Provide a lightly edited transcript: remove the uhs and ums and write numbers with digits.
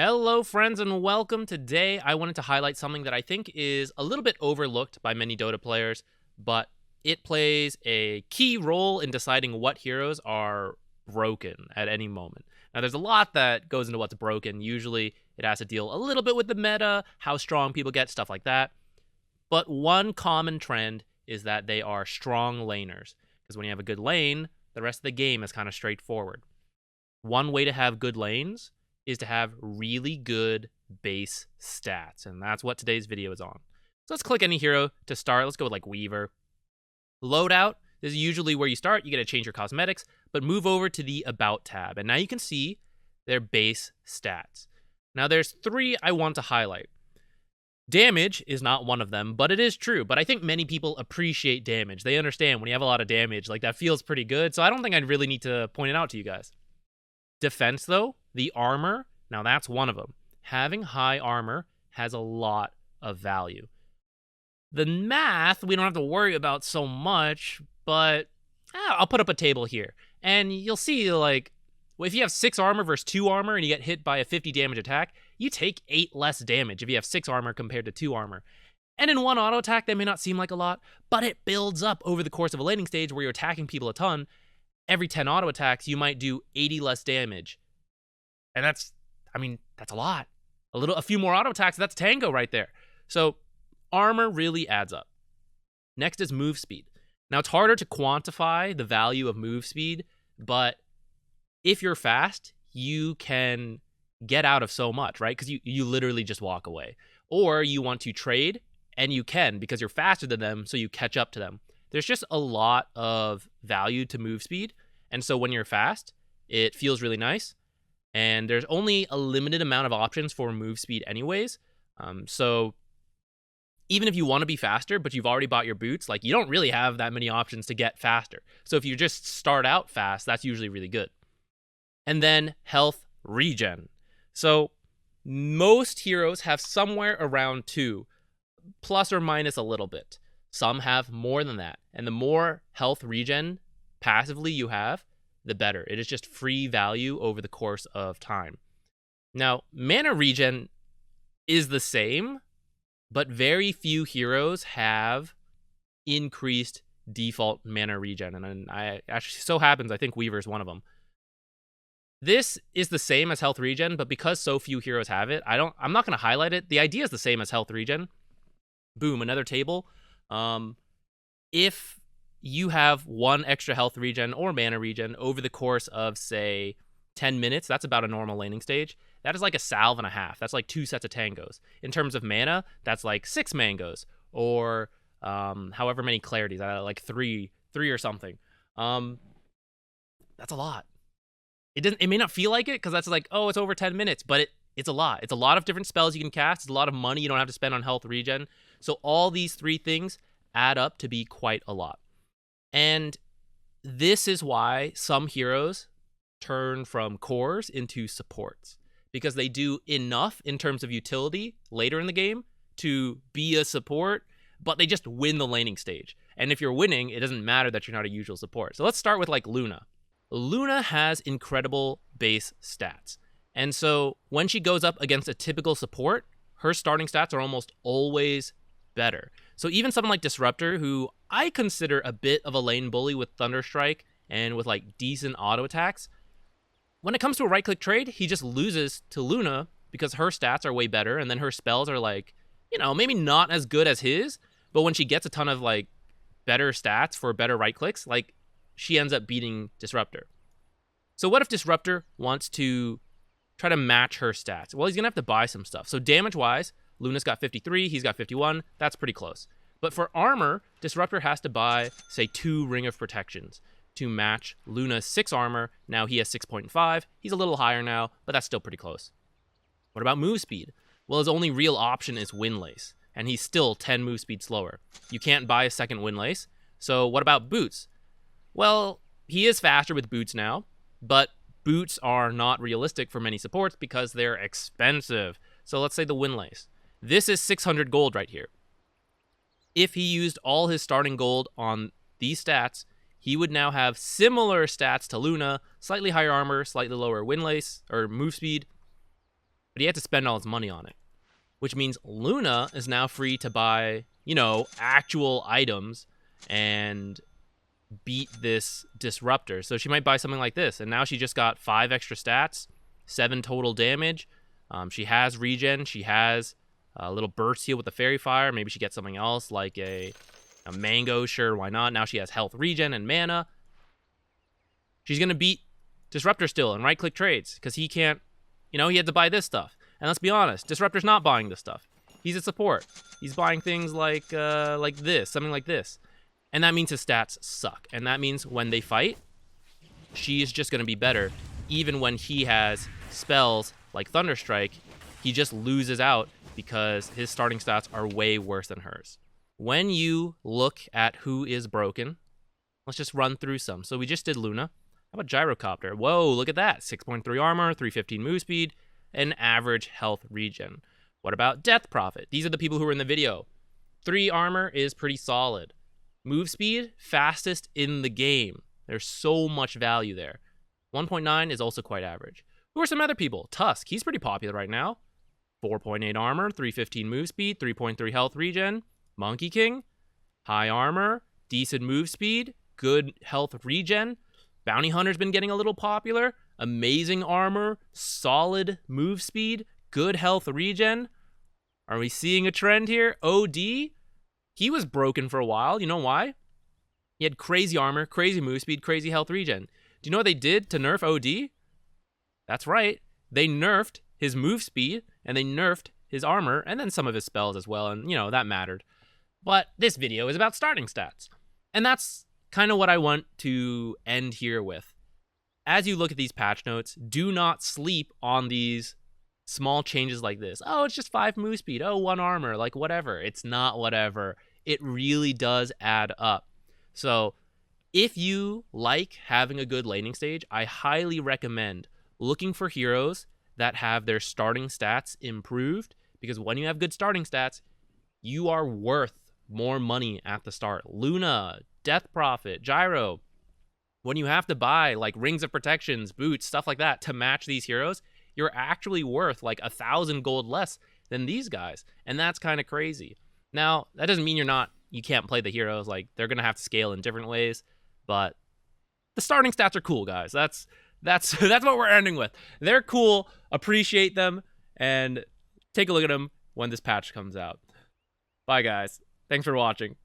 Hello, friends, and welcome. Today, I wanted to highlight something that I think is a little bit overlooked by many Dota players, but it plays a key role in deciding what heroes are broken at any moment. Now, there's a lot that goes into what's broken. Usually, it has to deal a little bit with the meta, how strong people get, stuff like that. But one common trend is that they are strong laners, because when you have a good lane, the rest of the game is kind of straightforward. One way to have good lanes is to have really good base stats, and that's what today's video is on. So let's click any hero to start. Let's go with like Weaver. Loadout is usually where you start. You get to change your cosmetics, but move over to the About tab, and now you can see their base stats. Now there's three I want to highlight. Damage is not one of them, but it is true. But I think many people appreciate damage. They understand when you have a lot of damage, like that feels pretty good. So I don't think I'd really need to point it out to you guys. Defense, though, the armor, now that's one of them. Having high armor has a lot of value. The math, we don't have to worry about so much, but I'll put up a table here. And you'll see, like, if you have 6 armor versus 2 armor and you get hit by a 50 damage attack, you take 8 less damage if you have 6 armor compared to 2 armor. And in one auto attack, that may not seem like a lot, but it builds up over the course of a laning stage where you're attacking people a ton. Every 10 auto attacks, you might do 80 less damage. And that's a lot. A few more auto attacks, that's tango right there. So armor really adds up. Next is move speed. Now it's harder to quantify the value of move speed, but if you're fast, you can get out of so much, right? Because you literally just walk away. Or you want to trade, and you can because you're faster than them, so you catch up to them. There's just a lot of value to move speed. And so when you're fast, it feels really nice. And there's only a limited amount of options for move speed anyways. So even if you want to be faster, but you've already bought your boots, like you don't really have that many options to get faster. So if you just start out fast, that's usually really good. And then health regen. So most heroes have somewhere around 2, plus or minus a little bit. Some have more than that. And the more health regen passively you have, the better. It is just free value over the course of time. Now, mana regen is the same, but very few heroes have increased default mana regen. And I actually so happens, I think Weaver is one of them. This is the same as health regen, but because so few heroes have it, I'm not going to highlight it. The idea is the same as health regen. Boom, another table. If you have 1 extra health regen or mana regen over the course of, say, 10 minutes, that's about a normal laning stage. That is like a salve and a half. That's like 2 sets of tangos. In terms of mana, that's like 6 mangoes, or however many clarities, like 3 or something. That's a lot. It may not feel like it because that's like, oh, it's over 10 minutes, but it's a lot. It's a lot of different spells you can cast. It's a lot of money you don't have to spend on health regen. So all these 3 things add up to be quite a lot. And this is why some heroes turn from cores into supports, because they do enough in terms of utility later in the game to be a support, but they just win the laning stage. And if you're winning, it doesn't matter that you're not a usual support. So let's start with like Luna. Luna has incredible base stats. And so when she goes up against a typical support, her starting stats are almost always better. So even someone like Disruptor, who I consider a bit of a lane bully with Thunderstrike and with like decent auto attacks, when it comes to a right-click trade, he just loses to Luna because her stats are way better, and then her spells are like, maybe not as good as his, but when she gets a ton of like better stats for better right-clicks, like she ends up beating Disruptor. So what if Disruptor wants to try to match her stats? Well, he's going to have to buy some stuff. So damage-wise, Luna's got 53, he's got 51. That's pretty close. But for armor, Disruptor has to buy, say, 2 Ring of Protections to match Luna's 6 armor. Now he has 6.5. He's a little higher now, but that's still pretty close. What about move speed? Well, his only real option is Windlace, and he's still 10 move speed slower. You can't buy a second Windlace. So what about boots? Well, he is faster with boots now, but boots are not realistic for many supports because they're expensive. So let's say the Windlace. This is 600 gold right here. If he used all his starting gold on these stats, he would now have similar stats to Luna, slightly higher armor, slightly lower Windlace or move speed. but he had to spend all his money on it, which means Luna is now free to buy, you know, actual items and beat this disruptor. So she might buy something like this, and now she just got 5 extra stats, 7 total damage. She has regen. She has a little burst heal with the fairy fire. Maybe she gets something else like a mango. Sure, why not? Now she has health regen and mana. She's gonna beat disruptor still and right click trades because he can't, you know, he had to buy this stuff. And let's be honest, disruptor's not buying this stuff. He's a support. He's buying things like this, something like this. And that means his stats suck. And that means when they fight, she is just going to be better. Even when he has spells like Thunderstrike, he just loses out because his starting stats are way worse than hers. When you look at who is broken, let's just run through some. So we just did Luna. How about Gyrocopter? Whoa, look at that. 6.3 armor, 315 move speed, and average health regen. What about Death Prophet? These are the people who are in the video. 3 armor is pretty solid. Move speed, fastest in the game. There's so much value there. 1.9 is also quite average. Who are some other people? Tusk, he's pretty popular right now. 4.8 armor, 315 move speed, 3.3 health regen. Monkey King, high armor, decent move speed, good health regen. Bounty Hunter's been getting a little popular. Amazing armor, solid move speed, good health regen. Are we seeing a trend here? OD, he was broken for a while. You know why? He had crazy armor, crazy move speed, crazy health regen. Do you know what they did to nerf OD? That's right. They nerfed his move speed, and they nerfed his armor, and then some of his spells as well, and, you know, that mattered. But this video is about starting stats. And that's kind of what I want to end here with. As you look at these patch notes, do not sleep on these small changes like this. Oh, it's just 5 move speed. Oh, 1 armor. Like, whatever. It's not whatever. It really does add up. So if you like having a good laning stage, I highly recommend looking for heroes that have their starting stats improved, because when you have good starting stats, you are worth more money at the start. Luna, Death Prophet, Gyro. When you have to buy like rings of protections, boots, stuff like that to match these heroes, you're actually worth like 1,000 gold less than these guys. And that's kind of crazy. Now, that doesn't mean you can't play the heroes. Like, they're going to have to scale in different ways, but the starting stats are cool, guys. That's what we're ending with. They're cool. Appreciate them, and take a look at them when this patch comes out. Bye, guys. Thanks for watching.